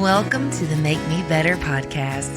Welcome to the Make Me Better podcast.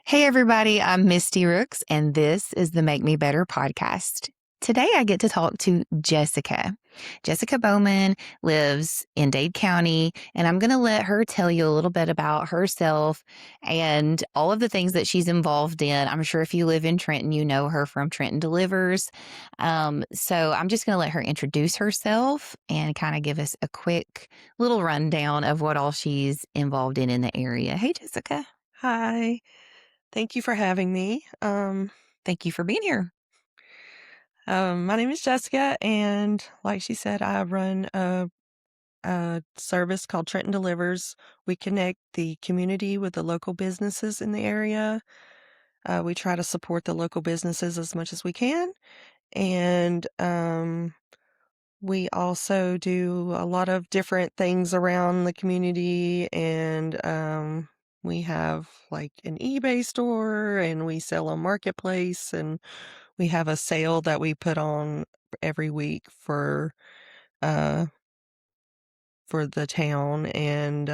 Hey, everybody, I'm Misty Rooks, and this is the Make Me Better podcast. Today, I get to talk to Jessica. Jessica Bowman lives in Dade County, and I'm going to let her tell you a little bit about herself and all of the things that she's involved in. I'm sure if you live in Trenton, you know her from Trenton Delivers. So I'm just going to let her introduce herself and kind of give us a quick little rundown of what all she's involved in the area. Hey, Jessica. Hi. Thank you for having me. Thank you for being here. My name is Jessica, and like she said, I run a service called Trenton Delivers. We connect the community with the local businesses in the area. We try to support the local businesses as much as we can, and we also do a lot of different things around the community, and we have like an eBay store, and we sell on Marketplace, and we have a sale that we put on every week uh for the town. And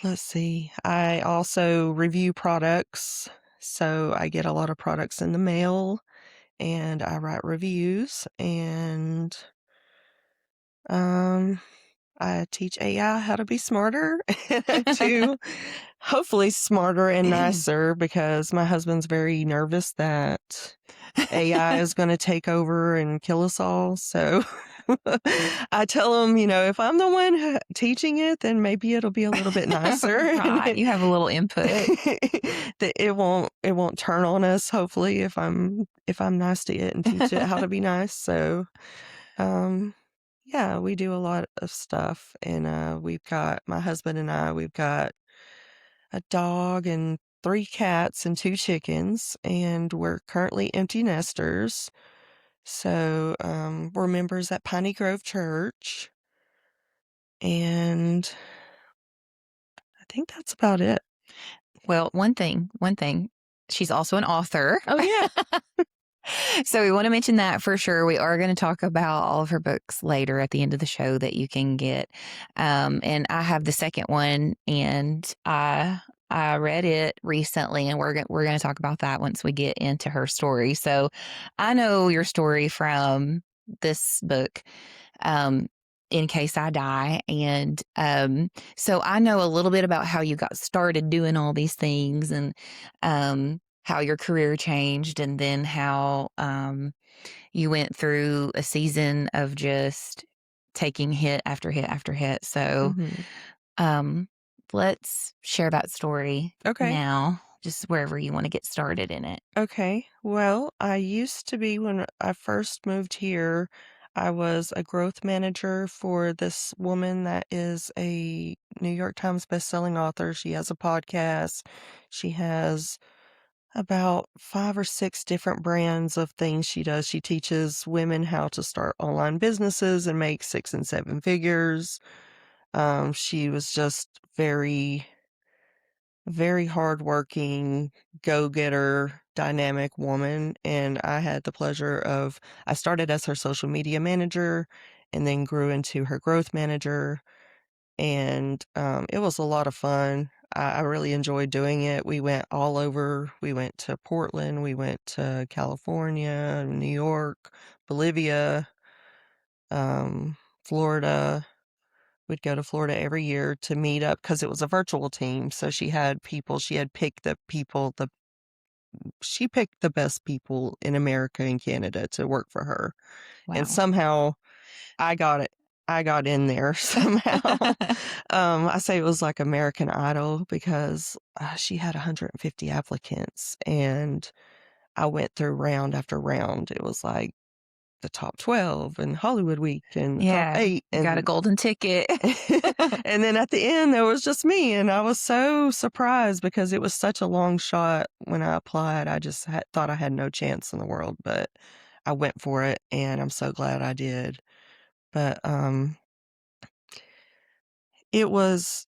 let's see, I also review products, so I get a lot of products in the mail, and I write reviews, and um I teach AI how to be smarter to hopefully smarter and nicer, because my husband's very nervous that AI is going to take over and kill us all. So I tell him, if I'm the one teaching it, then maybe it'll be a little bit nicer. Right. You have a little input. That it won't turn on us, hopefully, if I'm nice to it and teach it how to be nice. So yeah, we do a lot of stuff, and my husband and we've got a dog and 3 cats and 2 chickens, and we're currently empty nesters. So we're members at Piney Grove Church, and I think that's about it. Well, one thing, she's also an author. Oh, yeah. So we want to mention that for sure. We are going to talk about all of her books later at the end of the show that you can get. And I have the second one, and I read it recently, and we're going to talk about that once we get into her story. So I know your story from this book, In Case I Die. And so I know a little bit about how you got started doing all these things, and how your career changed, and then how you went through a season of just taking hit after hit after hit. So let's share that story now, just wherever you want to get started in it. Okay. Well, I used to be, when I first moved here, I was a growth manager for this woman that is a New York Times bestselling author. She has a podcast. She has about 5 or 6 different brands of things she does. She teaches women how to start online businesses and make 6 and 7 figures. She was just very, very hardworking, go-getter, dynamic woman, and I started as her social media manager and then grew into her growth manager, and it was a lot of fun. I really enjoyed doing it. We went all over. We went to Portland, we went to California, New York, Bolivia, Florida. We'd go to Florida every year to meet up, because it was a virtual team. So she had picked she picked the best people in America and Canada to work for her. Wow. And somehow I got it. I got in there somehow. I say it was like American Idol, because she had 150 applicants, and I went through round after round. It was like the top 12 and Hollywood Week and top 8. And got a golden ticket. And then at the end, there was just me. And I was so surprised, because it was such a long shot when I applied. I just thought I had no chance in the world, but I went for it, and I'm so glad I did. But it was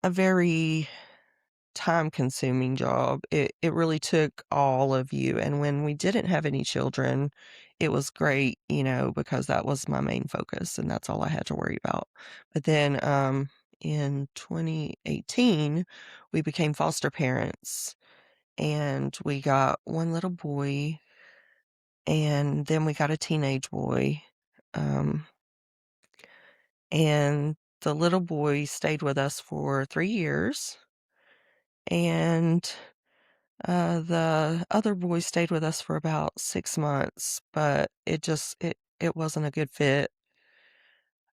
a very time-consuming job. It really took all of you, and when we didn't have any children, it was great, because that was my main focus, and that's all I had to worry about. But then, in 2018, we became foster parents, and we got 1 little boy, and then we got a teenage boy, um, and the little boy stayed with us for 3 years, and the other boy stayed with us for about 6 months, but it wasn't a good fit,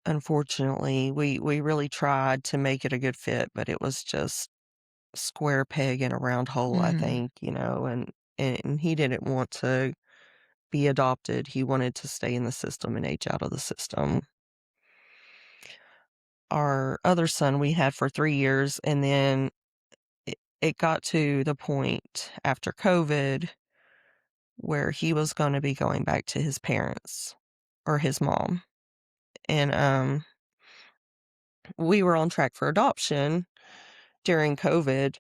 unfortunately. We really tried to make it a good fit, but it was just square peg in a round hole, I Mm. think, and he didn't want to be adopted. He wanted to stay in the system and age out of the system. Our other son we had for 3 years, and then it got to the point after COVID where he was gonna be going back to his parents or his mom, and, we were on track for adoption during COVID.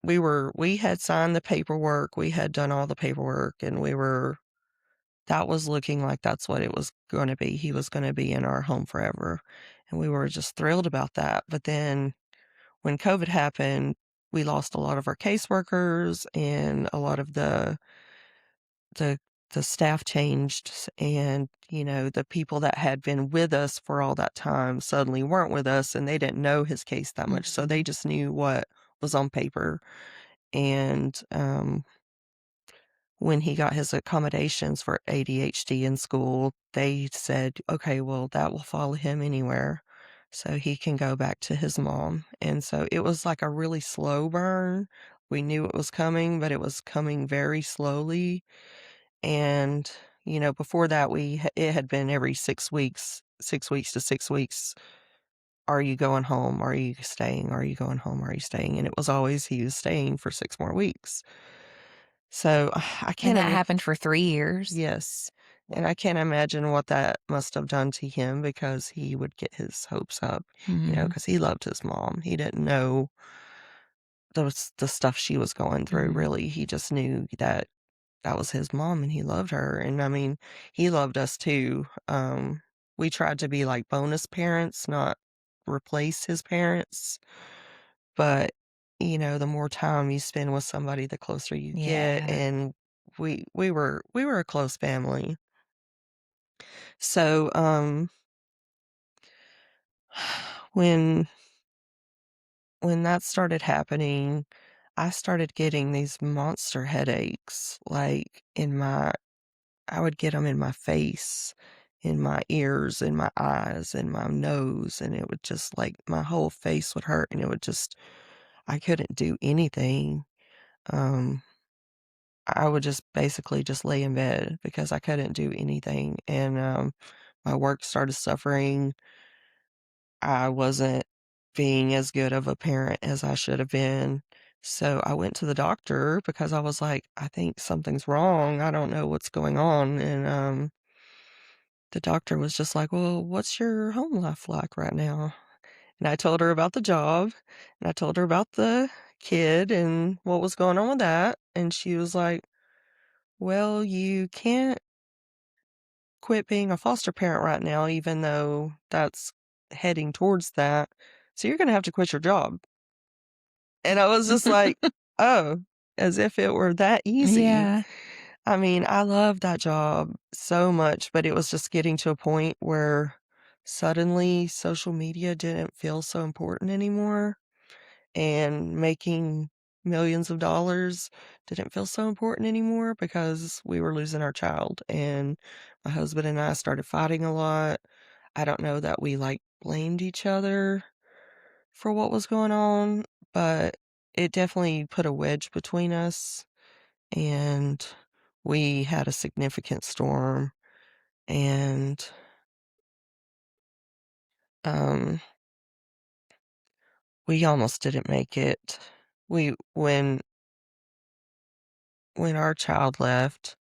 We had signed the paperwork, we had done all the paperwork, and that was looking like that's what it was gonna be. He was gonna be in our home forever, and we were just thrilled about that. But then when COVID happened, we lost a lot of our caseworkers, and a lot of the the staff changed, and, the people that had been with us for all that time suddenly weren't with us, and they didn't know his case that much, so they Mhm. just knew what was on paper. And, when he got his accommodations for ADHD in school, they said, "Okay, well, that will follow him anywhere, so he can go back to his mom." And so it was like a really slow burn. We knew it was coming, but it was coming very slowly. And, before that, it had been every 6 weeks, 6 weeks to 6 weeks. "Are you going home? Are you staying? Are you going home? Are you staying?" And it was always he was staying for 6 more weeks. So, I And can't that ima happened for 3 years? Yes, and I can't imagine what that must have done to him, because he would get his hopes up, Mhm. because he loved his mom. He didn't know the stuff she was going through, Mhm. really. He just knew that that was his mom and he loved her, and I mean, he loved us too. We tried to be like bonus parents, not replace his parents, but, the more time you spend with somebody, the closer you get, Yeah. and we were a close family. So, when when that started happening, I started getting these monster headaches, like, I would get them in my face, in my ears, in my eyes, in my nose, and it would just, like, my whole face would hurt, and it would just I couldn't do anything. Um, I would just basically just lay in bed because I couldn't do anything, and, my work started suffering. I wasn't being as good of a parent as I should have been. So I went to the doctor because I was like, "I think something's wrong. I don't know what's going on." And, the doctor was just like, "Well, what's your home life like right now?" And I told her about the job, and I told her about the kid and what was going on with that, and she was like, "Well, you can't quit being a foster parent right now, even though that's heading towards that. So you're gonna have to quit your job." And I was just like, "Oh," as if it were that easy. Yeah. I mean, I loved that job so much, but it was just getting to a point where suddenly social media didn't feel so important anymore, and making millions of dollars didn't feel so important anymore because we were losing our child, and my husband and I started fighting a lot. I don't know that we, like, blamed each other for what was going on, but it definitely put a wedge between us, and we had a significant storm, and, um, we almost didn't make it. We when our child left,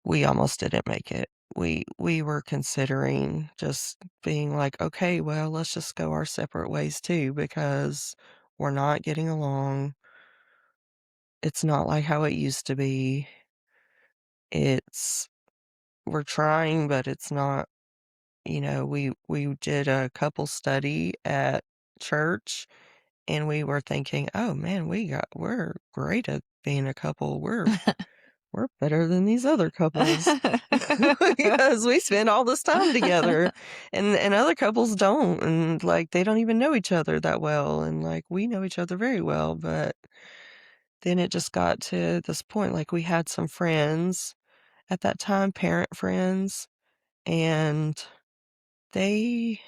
we almost didn't make it. we were considering just being like, "Okay, well, let's just go our separate ways too because we're not getting along. It's not like how it used to be. It's we're trying, but it's not." We did a couple study at church, and we were thinking, "Oh, man, we're great at being a couple. We're better than these other couples because we spend all this time together, and other couples don't, and, like, they don't even know each other that well, and, like, we know each other very well." But then it just got to this point, like, we had some friends at that time, parent friends, and they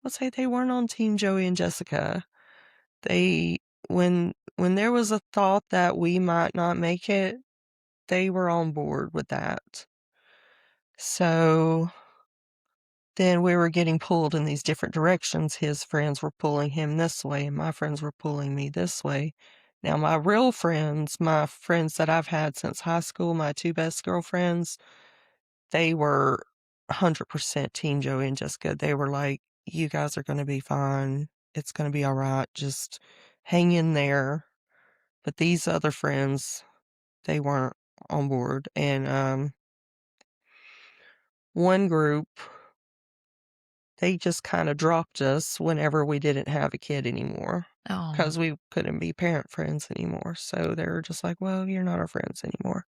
let's say they weren't on team Joey and Jessica. They when there was a thought that we might not make it, they were on board with that. So then we were getting pulled in these different directions. His friends were pulling him this way, and my friends were pulling me this way. Now, my real friends, my friends that I've had since high school, my two best girlfriends, they were 100% Team Joey and Jessica. They were like, "You guys are gonna be fine. It's gonna be alright. Just hang in there." But these other friends, they weren't on board, and, one group, they just kinda dropped us whenever we didn't have a kid anymore, Oh. because we couldn't be parent friends anymore, so they were just like, "Well, you're not our friends anymore."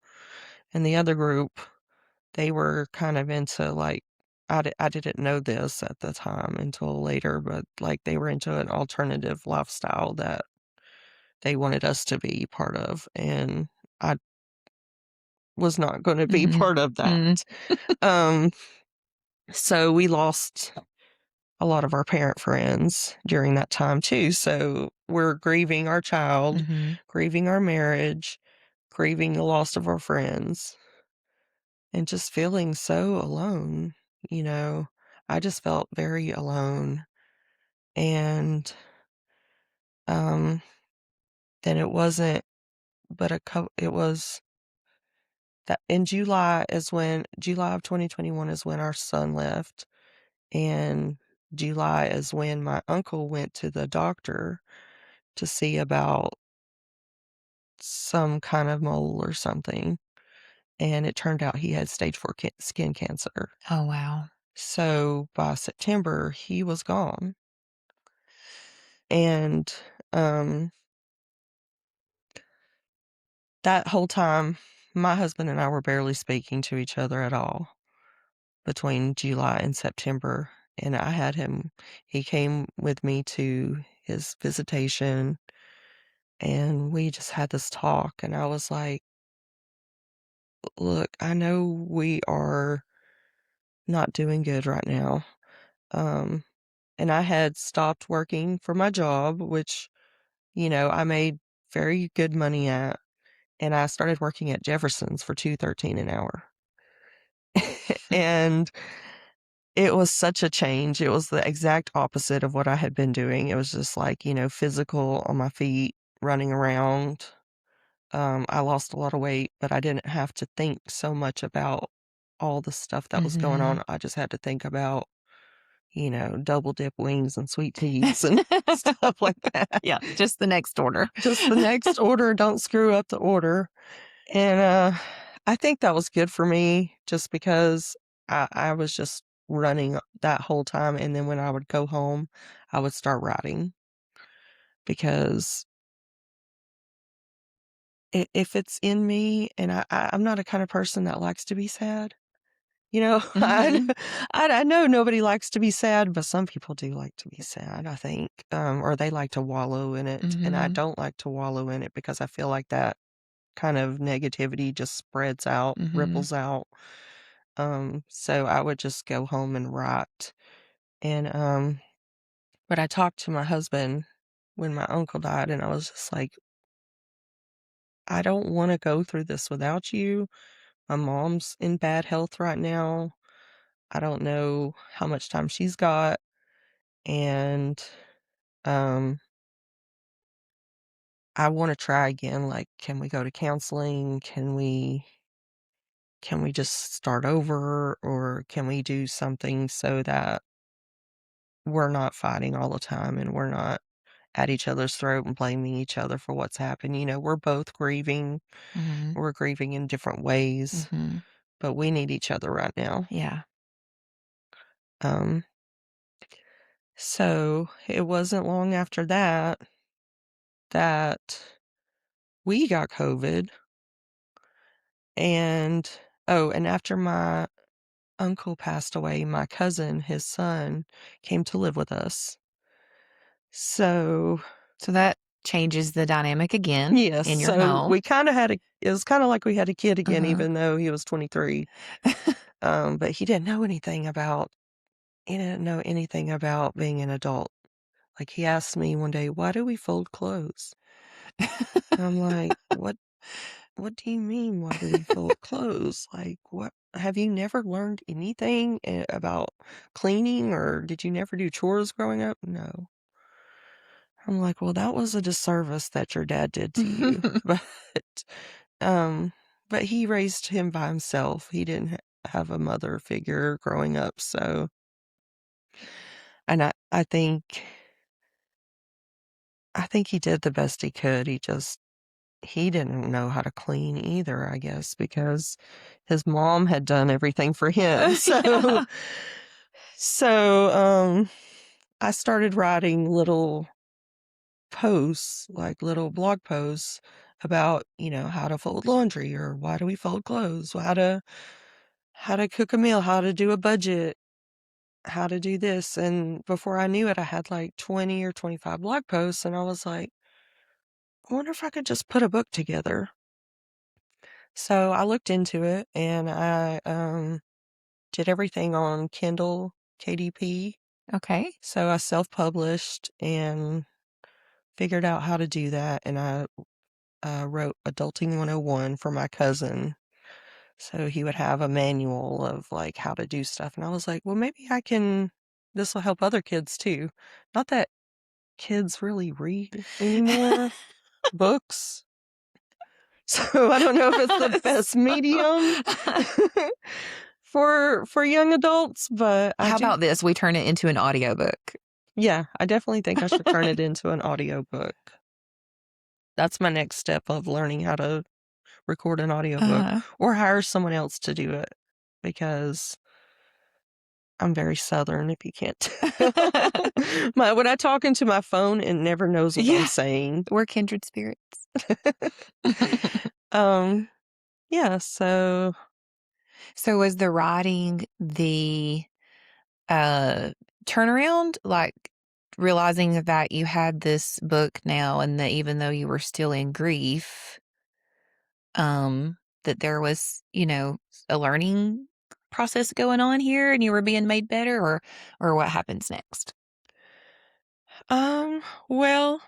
And the other group, they were kind of into, like I didn't know this at the time until later, but, like, they were into an alternative lifestyle that they wanted us to be part of, and I was not gonna be Mhm. part of that. Mm. Um, so we lost a lot of our parent friends during that time too, so we're grieving our child, Mhm. grieving our marriage, grieving the loss of our friends, and just feeling so alone, you know? I just felt very alone, and, um, then it wasn't but it was that in July of 2021 is when our son left, and July is when my uncle went to the doctor to see about some kind of mole or something, and it turned out he had stage 4 skin cancer. Oh, wow. So by September, he was gone, and, um, that whole time, my husband and I were barely speaking to each other at all between July and September, and I had him he came with me to his visitation, and we just had this talk, and I was like, "Look, I know we are not doing good right now." Um, and I had stopped working for my job, which, I made very good money at, and I started working at Jefferson's for $2.13 an hour. And it was such a change. It was the exact opposite of what I had been doing. It was just like, physical on my feet, running around. I lost a lot of weight, but I didn't have to think so much about all the stuff that was going Mhm. on. I just had to think about, double dip wings and sweet teas and stuff like that. Yeah, just the next order. Just the next order, don't screw up the order. And, I think that was good for me just because I was just running that whole time, and then when I would go home, I would start writing because if it's in me and I'm not a kind of person that likes to be sad, Mhm. I know nobody likes to be sad, but some people do like to be sad, I think, or they like to wallow in it, and I Mhm. don't like to wallow in it because I feel like that kind of negativity just spreads out, Mhm. ripples out. So I would just go home and write. And but I talked to my husband when my uncle died, and I was just like, I don't want to go through this without you. My mom's in bad health right now. I don't know how much time she's got. And um I want to try again. Like, can we go to counseling? Can we can we just start over, or can we do something so that we're not fighting all the time and we're not at each other's throat and blaming each other for what's happened. We're both grieving. Mhm. We're grieving in different ways, Mhm. but we need each other right now. Yeah. Um, so it wasn't long after that we got COVID. And and after my uncle passed away, my cousin, his son, came to live with us. So So that changes the dynamic again yes, in your so home. we kinda had it was kinda like we had a kid again, Uh-huh. even though he was 23. But he didn't know anything about being an adult. Like, he asked me one day, "Why do we fold clothes?" I'm like, "What do you mean, why do we fold clothes? Like, what have you never learned anything about cleaning, or did you never do chores growing up?" "No." I'm like, "Well, that was a disservice that your dad did to you." But, um, but he raised him by himself. He didn't have a mother figure growing up, so and I think he did the best he could. He didn't know how to clean either, I guess, because his mom had done everything for him. So Yeah. so I started writing little posts, like little blog posts about, how to fold laundry, or why do we fold clothes, how to cook a meal, how to do a budget, how to do this. And before I knew it, I had like 20 or 25 blog posts, and I was like, I wonder if I could just put a book together. So I looked into it, and I did everything on Kindle KDP. Okay. So I self-published and figured out how to do that, and I wrote Adulting 101 for my cousin. So he would have a manual of like how to do stuff. And I was like, well, maybe this will help other kids too. Not that kids really read anymore, books. So I don't know if it's the best medium for young adults, but How about this? We turn it into an audiobook. yeah, I definitely think I should turn it into an audiobook. That's my next step of learning how to record an audiobook, Uh, or hire someone else to do it, because I'm very Southern, if you can't tell. When I talk into my phone, it never knows what I'm yeah, saying. we're kindred spirits. Um, yeah, so, So was the writing the uh turnaround, like realizing that you had this book now and that even though you were still in grief, that there was, a learning process going on here and you were being made better, or what happens next? um, well,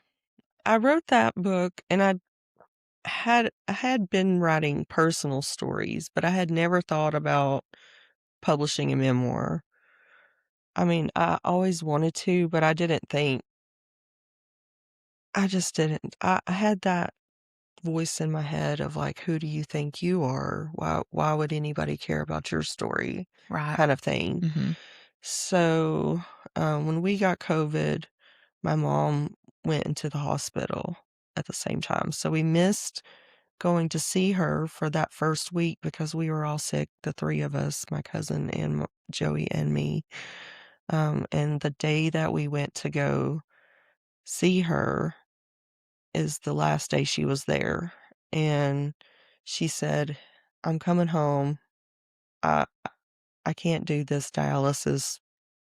I wrote that book, and I had been writing personal stories, but I had never thought about publishing a memoir. I mean, I always wanted to, but I just didn't. I had that voice in my head of like, who do you think you are? Why would anybody care about your story? Right. Kind of thing. Mhm. So, when we got COVID, my mom went into the hospital at the same time. So we missed going to see her for that first week because we were all sick, the three of us, my cousin and Joey and me. And the day that we went to go see her is the last day she was there. And she said, I'm coming home. I I can't do this dialysis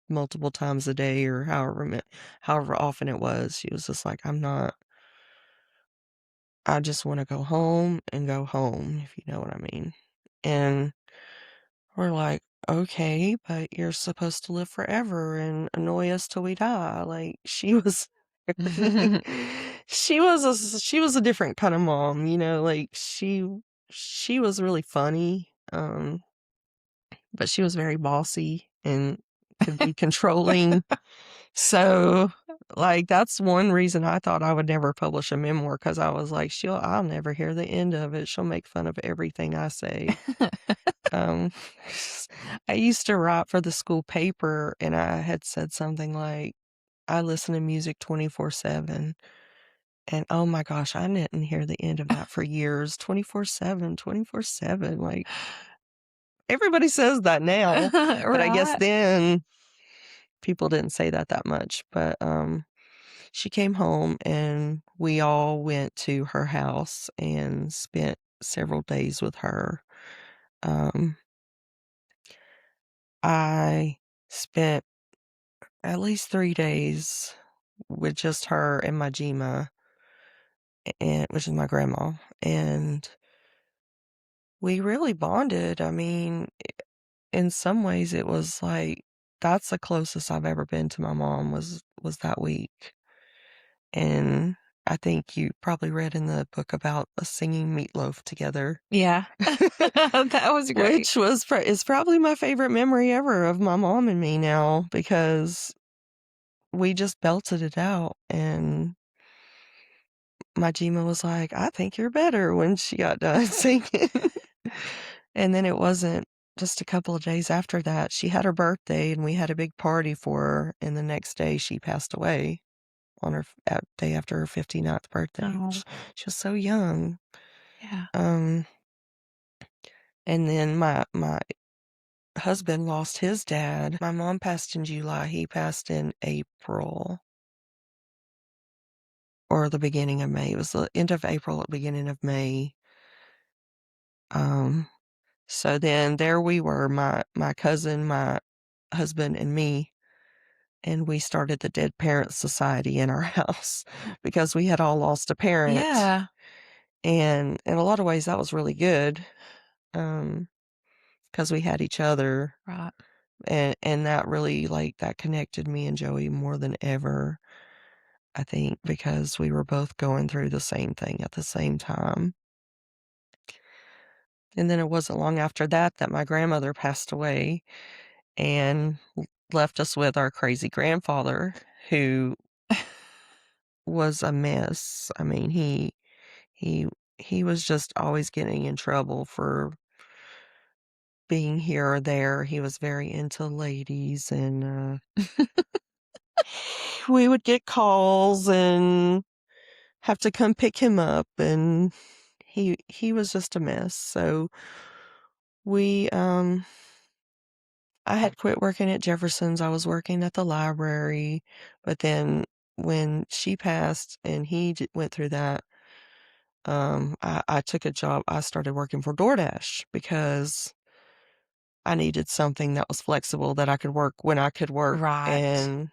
multiple times a day, or however often it was. She was just like, I just want to go home and go home, if you know what I mean. And we're like, okay, but you're supposed to live forever and annoy us till we die. Like, she was she was a different kind of mom, like she was really funny, but she was very bossy and could be controlling. So Like, that's one reason I thought I would never publish a memoir, because I was like, I'll never hear the end of it. She'll make fun of everything I say. Um, I used to write for the school paper, and I had said something like, I listen to music 24/7. And oh my gosh, I didn't hear the end of that for years. 24/7, 24/7. Like, everybody says that now, but I guess Right. then people didn't say that much. But she came home and we all went to her house and spent several days with her. Um, I spent at least 3 days with just her and my Jima, and which is my grandma, and we really bonded. I mean, in some ways, it was like that's the closest I've ever been to my mom was that week. And I think you probably read in the book about us singing Meatloaf together, Yeah. That was great. which is probably my favorite memory ever of my mom and me now, because we just belted it out. And my Gima was like, I think you're better when she got done singing. And then it wasn't just a couple of days after that. She had her birthday and we had a big party for her. And the next day she passed away on her day after her 59th birthday. Oh, She was so young. yeah. Um, and then my husband lost his dad. My mom passed in July. He passed in April or the beginning of May. It was the end of April, at beginning of May. Um, so then there we were, my cousin, my husband, and me, and we started the Dead Parents Society in our house because we had all lost a parent. Yeah. And in a lot of ways, that was really good, because we had each other, Right. and that really, like, that connected me and Joey more than ever, I think, because we were both going through the same thing at the same time. And then it wasn't long after that that my grandmother passed away and left us with our crazy grandfather, who was a mess. I mean, he he was just always getting in trouble for being here or there. He was very into ladies, and we would get calls and have to come pick him up, and he was just a mess. So we I had quit working at Jefferson's. I was working at the library, but then when she passed and he went through that, I took a job. I started working for DoorDash because I needed something that was flexible, that I could work when I could work, Right. and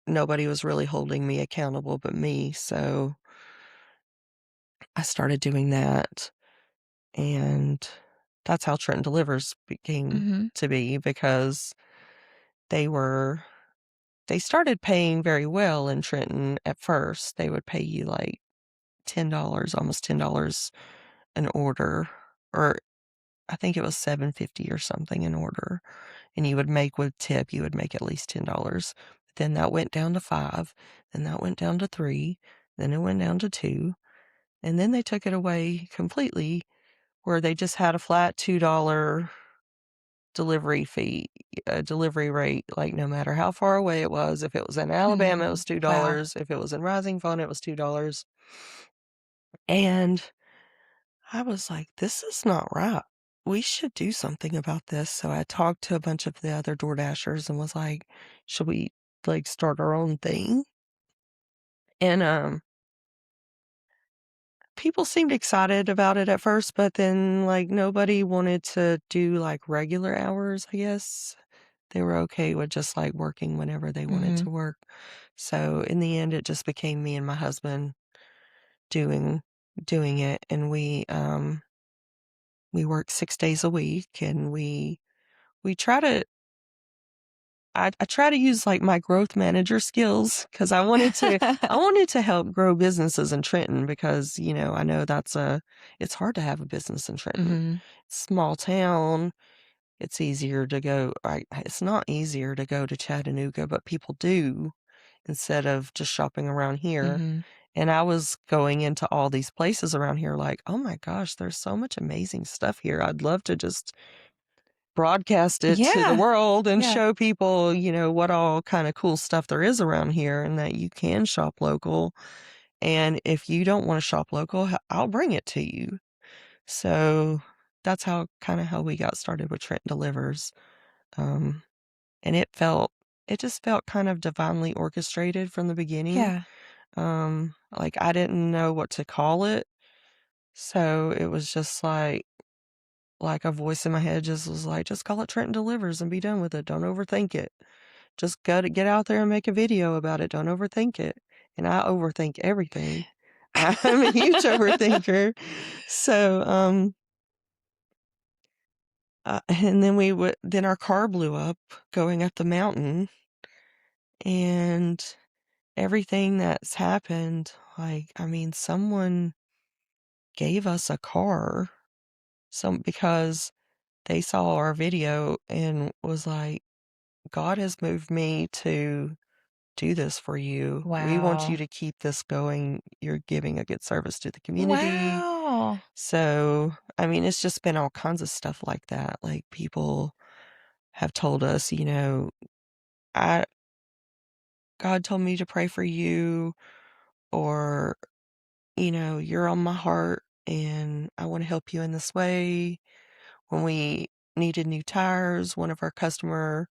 nobody was really holding me accountable but me. So I started doing that, and that's how Trenton Delivers became Mhm. to be, because they were they started paying very well in Trenton at first. They would pay you like $10, almost $10 an order, or I think it was $7.50 or something an order. And you would make, with tip, you would make at least $10. But then that went down to 5, then that went down to 3, then it went down to 2, and then they took it away completely, where they just had a flat $2 delivery fee, delivery rate, like, no matter how far away it was. If it was in Alabama, it was Wow. $2. If it was in Rising Fawn, it was $2. And I was like, "This is not right. We should do something about this." So I talked to a bunch of the other DoorDashers and was like, "Should we, like, start our own thing?" And, people seemed excited about it at first, but then, like, nobody wanted to do, like, regular hours, I guess. They were okay with just, like, working whenever they wanted Mhm. to work. So in the end, it just became me and my husband doing doing it, and we work 6 days a week, and we try to I try to use, like, my growth manager skills, because I wanted to help grow businesses in Trenton, because, I know it's hard to have a business in Trenton. Mhm. Small town, it's easier to go it's not easier to go to Chattanooga, but people do instead of just shopping around here. Mhm. And I was going into all these places around here like, "Oh my gosh, there's so much amazing stuff here. I'd love to just broadcast it to the Yeah. world and Yeah. show people, what all kinda cool stuff there is around here and that you can shop local. And if you don't wanna shop local, I'll bring it to you." So, that's how we got started with Trent Delivers. Um, and it just felt kind of divinely orchestrated from the beginning. Yeah. Like, I didn't know what to call it, so it was just like a voice in my head just was like, "Just call it Trenton Delivers and be done with it. Don't overthink it. Just gotta get out there and make a video about it. Don't overthink it." And I overthink everything. I'm a huge overthinker. So, and then then our car blew up going up the mountain, and everything that's happened, like, I mean, someone gave us a car, because they saw our video and was like, "God has moved me to do this for you. We want you Wow. to keep this going. You're giving a good service to the community." Wow. So, I mean, it's just been all kinds of stuff like that. Like, people have told us, I God told me to pray for you, or, "You're on my heart and I want to help you in this way." When we needed new tires, one of our customer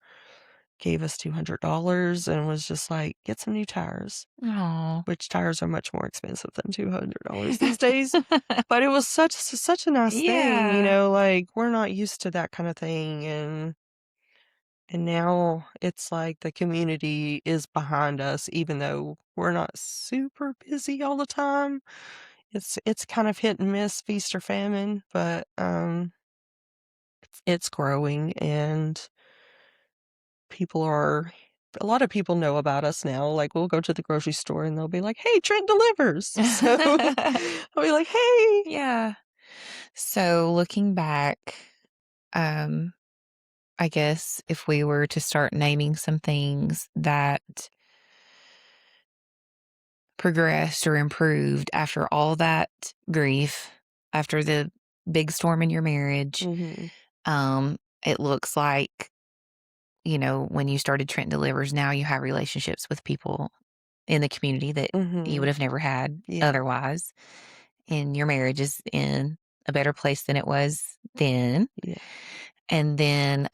gave us $200 and was just like, "Get some new tires," Oh. which tires are much more expensive than $200 these days. But it was such a nice thing, Yeah. like, we're not used to that kinda thing, and now it's like the community is behind us even though we're not super busy all the time. It's kind of hit and miss, feast or famine, but, it's growing, and people are a lot of people know about us now. Like, we'll go to the grocery store and they'll be like, "Hey, Trent Delivers." So, I'll be like, "Hey." Yeah. So looking back, um, I guess if we were to start naming some things that progressed or improved after all that grief, after the big storm in your marriage, Mhm. um, it looks like, when you started Trent Delivers, now you have relationships with people in the community that you would Mhm. have never had Yeah. otherwise. And your marriage is in a better place than it was then. Yeah. And then,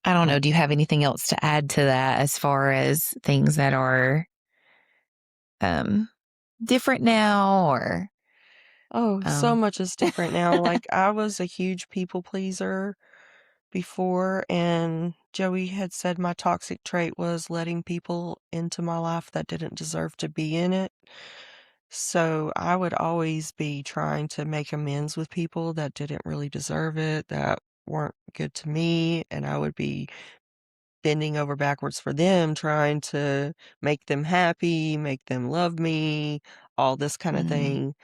I don't know, do you have anything else to add to that as far as things that are um, different now or, Oh, so um, much is different now. Like, I was a huge people pleaser before, and Joey had said my toxic trait was letting people into my life that didn't deserve to be in it. So I would always be trying to make amends with people that didn't really deserve it, that weren't good to me, and I would be bending over backwards for them, trying to make them happy, make them love me, all this kind of mhm. thing.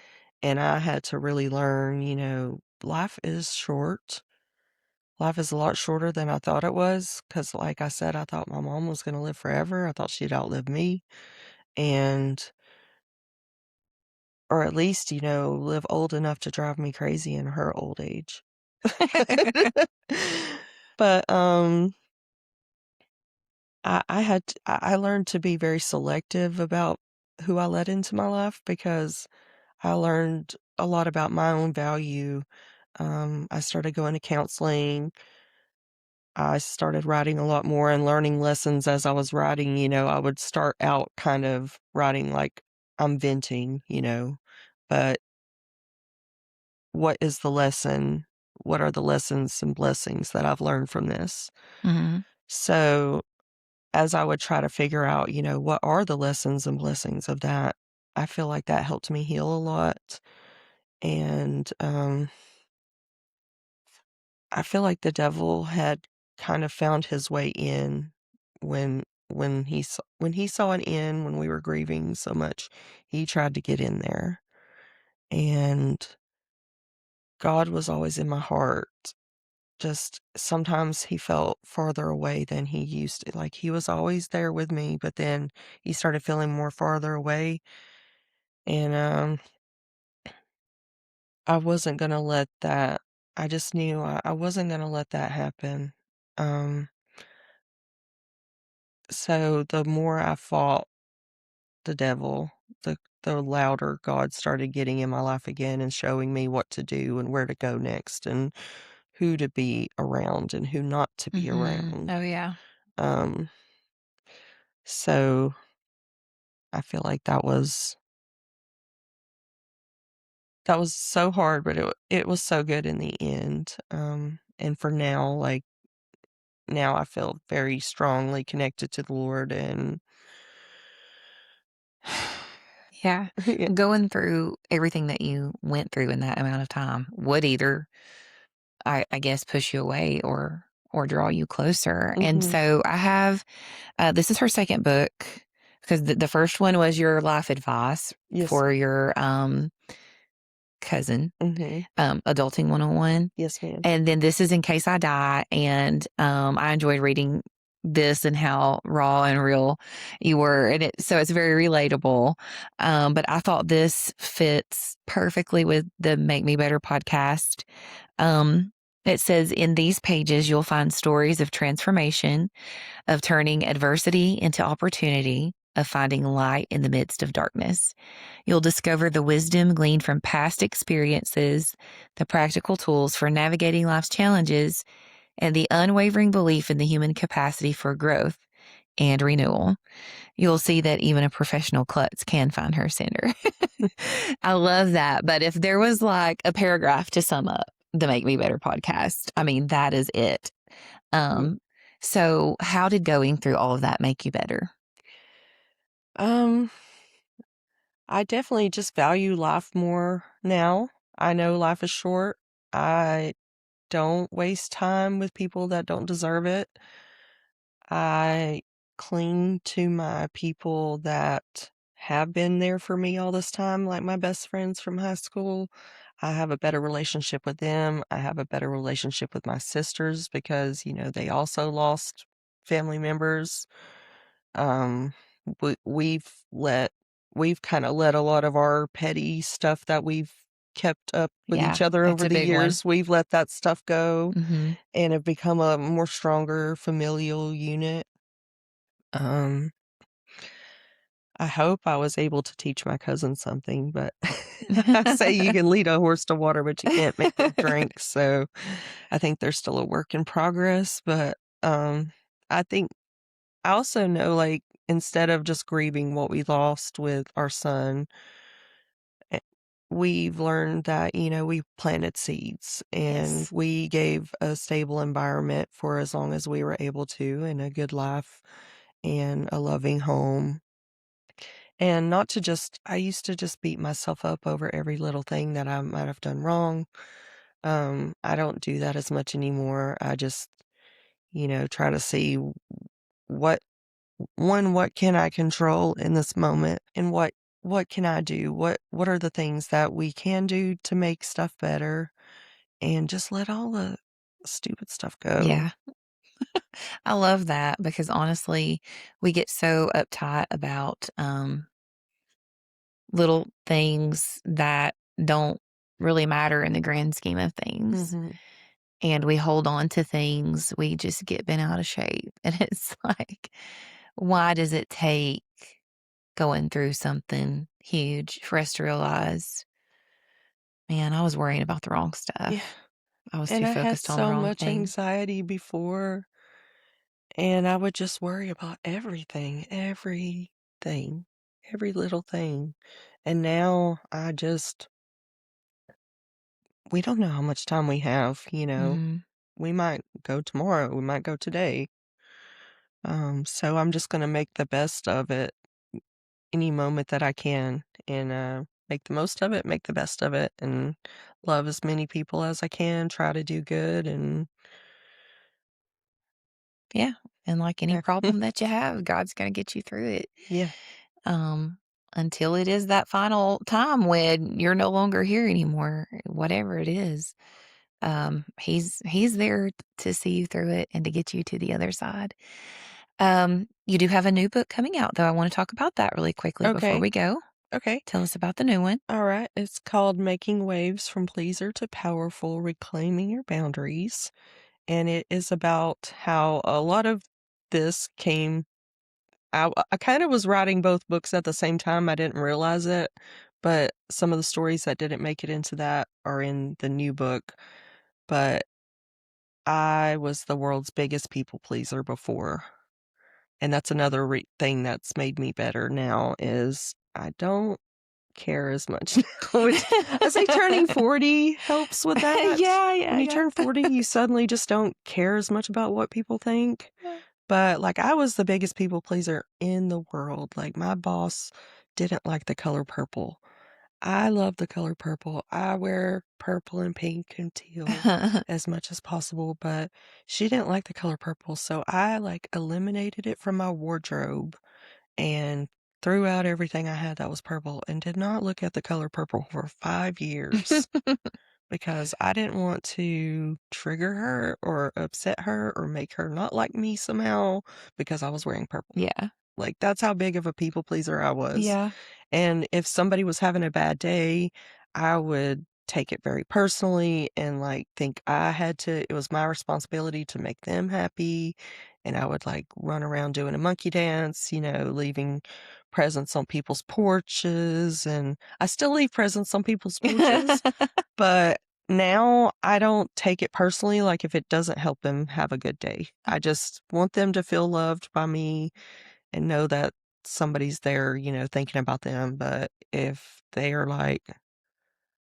And I had to really learn, life is short. Life is a lot shorter than I thought it was. Cause like I said, I thought my mom was going to live forever. I thought she'd outlive me and, or at least, live old enough to drive me crazy in her old age. But, I learned to be very selective about who I let into my life because I learned a lot about my own value. I started going to counseling. I started writing a lot more and learning lessons as I was writing. I would start out kind of writing like I'm venting, but what is the lesson? What are the lessons and blessings that I've learned from this? Mhm. So as I would try to figure out, what are the lessons and blessings of that, I feel like that helped me heal a lot. And I feel like the devil had kind of found his way in when he saw an end when we were grieving so much, he tried to get in there. And God was always in my heart. Just sometimes he felt farther away than he used to. Like, he was always there with me, but then he started feeling more farther away, and, I wasn't gonna let that I just knew I wasn't gonna let that happen. Um, so the more I fought the devil, the louder God started getting in my life again and showing me what to do and where to go next and who to be around and who not to be Mhm. around. Oh, yeah. Um, so I feel like that was so hard, but it was so good in the end. And for now, like, now I feel very strongly connected to the Lord and Yeah. yeah. Going through everything that you went through in that amount of time would either, I guess, push you away or draw you closer. And Mhm. so I have this is her second book because the first one was your life advice Yes. for your cousin, Mhm. Adulting 101. Yes, ma'am. And then this is In Case I Die. And I enjoyed reading this and how raw and real you were. And so it's very relatable. But I thought this fits perfectly with the Make Me Better podcast. Um, it says, in these pages, you'll find stories of transformation, of turning adversity into opportunity, of finding light in the midst of darkness. You'll discover the wisdom gleaned from past experiences, the practical tools for navigating life's challenges, and the unwavering belief in the human capacity for growth and renewal. You'll see that even a professional klutz can find her center. I love that. But if there was like a paragraph to sum up the Make Me Better podcast, I mean, that is it. Mhm. Um, so how did going through all of that make you better? Um, I definitely just value life more now. I know life is short. I don't waste time with people that don't deserve it. I cling to my people that have been there for me all this time, like my best friends from high school. I have a better relationship with them. I have a better relationship with my sisters because, they also lost family members. Um, we've let we've kind of let a lot of our petty stuff that we've kept up with Yeah, each other that's over a the big one. years. We've let that stuff go Mhm. and have become a more stronger familial unit. Um, I hope I was able to teach my cousin something, but I say you can lead a horse to water, but you can't make it drink. So I think there's still a work in progress. But I think I also know, like, instead of just grieving what we lost with our son, eh, we've learned that, we planted seeds and Yes. we gave a stable environment for as long as we were able to and a good life and a loving home. And not to just I used to just beat myself up over every little thing that I might have done wrong. I don't do that as much anymore. I just, try to see what what can I control in this moment and what can I do? What are the things that we can do to make stuff better and just let all the stupid stuff go. Yeah. I love that because honestly, we get so uptight about little things that don't really matter in the grand scheme of things. Mhm. And we hold on to things, we just get bent out of shape. And it's like, why does it take going through something huge for us to realize, man, I was worrying about the wrong Yeah. stuff. I was And too I had focused on the so wrong much thing. anxiety before. And I would just worry about everything, every little thing. And now we don't know how much time we have. Mhm. We might go tomorrow, we might go today. So I'm just gonna make the best of it any moment that I can and make the most of it, make the best of it, and love as many people as I can, try to do good and Yeah, and like any yeah. problem that you have, God's gonna get you through it. Yeah. Um, until it is that final time when you're no longer here anymore, whatever it is. He's there to see you through it and to get you to the other side. You do have a new book coming out, though. I want to talk about that really quickly before Okay. we go. Okay. Tell us about the new one. All right. It's called Making Waves from Pleaser to Powerful, Reclaiming Your Boundaries. And it is about how a lot of this came. I kind of was writing both books at the same time. I didn't realize it, but some of the stories that didn't make it into that are in the new book. But I was the world's biggest people pleaser before. And that's another thing that's made me better now is I don't care as much now, which I say turning 40 helps with that. Yeah, When you yeah. turn 40, you suddenly just don't care as much about what people think. But, like, I was the biggest people pleaser in the world. Like, my boss didn't like the color purple. I love the color purple. I wear purple and pink and teal as much as possible, but she didn't like the color purple, so I, like, eliminated it from my wardrobe and threw out everything I had that was purple and did not look at the color purple for 5 years because I didn't want to trigger her or upset her or make her not like me somehow because I was wearing purple. Yeah. Like, that's how big of a people pleaser I was. Yeah. And if somebody was having a bad day, I would take it very personally and, like, think it was my responsibility to make them happy. And I would, like, run around doing a monkey dance, leaving presents on people's porches. And I still leave presents on people's porches, but now I don't take it personally, like, if it doesn't help them have a good day. I just want them to feel loved by me and know that somebody's there, thinking about them. But if they are like,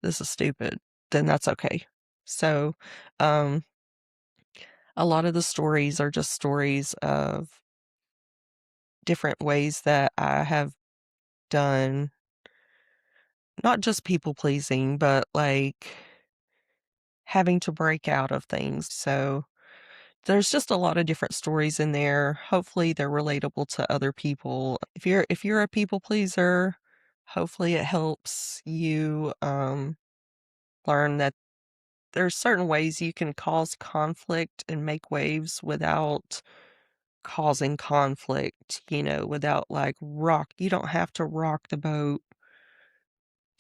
this is stupid, then that's okay. So, um, a lot of the stories are just stories of different ways that I have done not just people pleasing, but like having to break out of things. So there's just a lot of different stories in there. Hopefully they're relatable to other people. If you're a people pleaser, hopefully it helps you learn that there's certain ways you can cause conflict and make waves without causing conflict, without like you don't have to rock the boat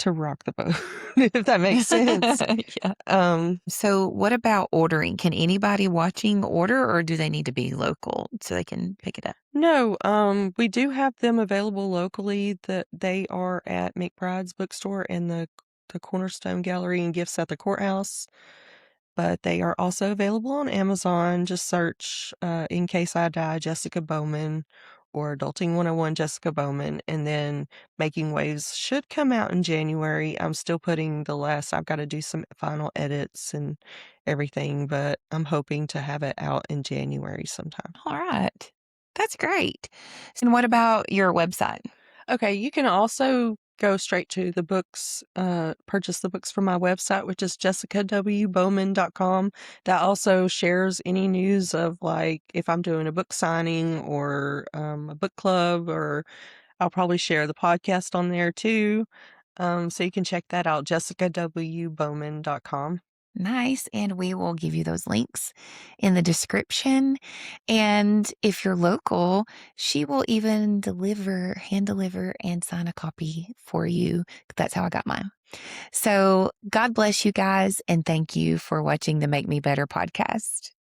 to rock the boat, if that makes sense. Yeah. Um So, what about ordering? Can anybody watching order, or do they need to be local so they can pick it up? No, we do have them available locally. That they are at McBride's bookstore and the Cornerstone Gallery and Gifts at the Courthouse. But they are also available on Amazon. Just search In Case I Die, Jessica Bowman, or Adulting 101, Jessica Bowman, and then Making Waves should come out in January. I'm still I've got to do some final edits and everything, but I'm hoping to have it out in January sometime. All right. That's great. And what about your website? Okay, you can also go straight to the books, purchase the books from my website, which is jessicawbowman.com. That also shares any news of like if I'm doing a book signing or a book club, or I'll probably share the podcast on there too. So you can check that out, jessicawbowman.com. Nice. And we will give you those links in the description. And if you're local, she will even hand deliver, and sign a copy for you. That's how I got mine. So, God bless you guys. And thank you for watching the Make Me Better podcast.